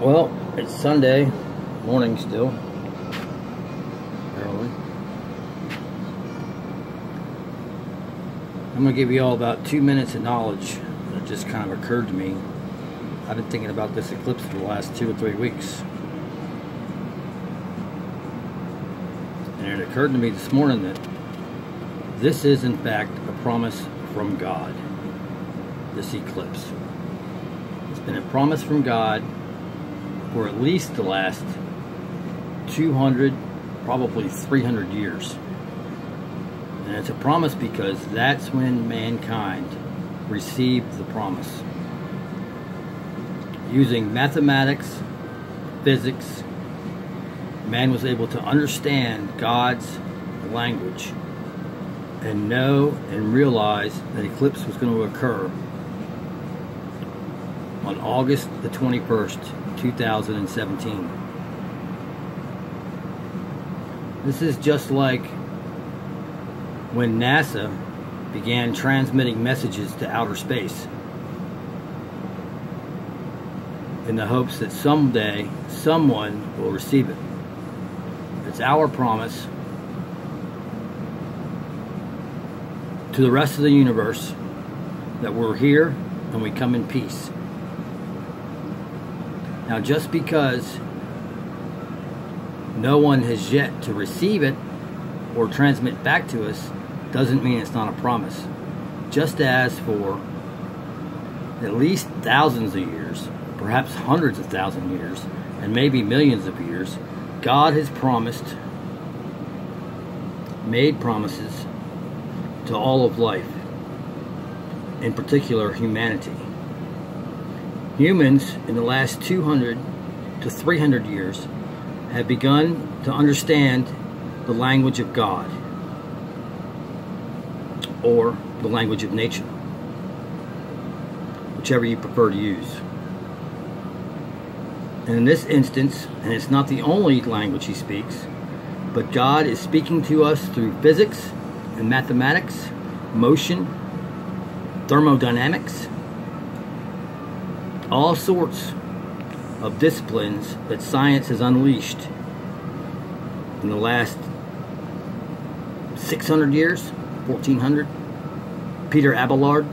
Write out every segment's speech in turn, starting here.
Well, it's Sunday morning still. Early. I'm going to give you all about 2 minutes of knowledge that just kind of occurred to me. I've been thinking about this eclipse for the last 2 or 3 weeks. And it occurred to me this morning that this is in fact a promise from God. This eclipse. It's been a promise from God for at least the last 200, probably 300 years. And it's a promise because that's when mankind received the promise. Using mathematics, physics, man was able to understand God's language and know and realize that eclipse was going to occur on August the 21st, 2017. This is just like when NASA began transmitting messages to outer space in the hopes that someday someone will receive it. It's our promise to the rest of the universe that we're here and we come in peace. Now, just because no one has yet to receive it or transmit back to us doesn't mean it's not a promise. Just as for at least thousands of years, perhaps hundreds of thousands of years, and maybe millions of years, God has made promises to all of life, in particular humanity. Humans in the last 200 to 300 years have begun to understand the language of God, or the language of nature, whichever you prefer to use. And in this instance, and it's not the only language he speaks, but God is speaking to us through physics and mathematics, motion, thermodynamics, all sorts of disciplines that science has unleashed in the last 600 years, 1400. Peter Abelard,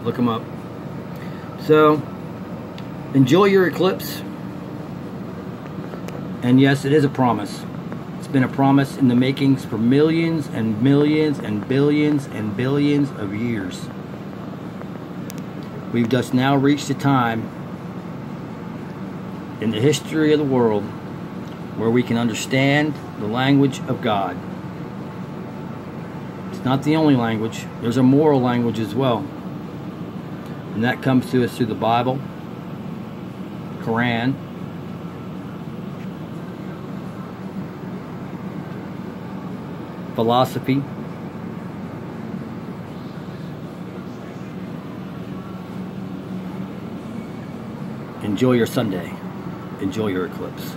look him up. So, enjoy your eclipse. And yes, it is a promise. It's been a promise in the makings for millions and millions and billions and billions of years. We've just now reached a time in the history of the world where we can understand the language of God. It's not the only language. There's a moral language as well. And that comes to us through the Bible, Quran, philosophy, enjoy your Sunday. Enjoy your eclipse.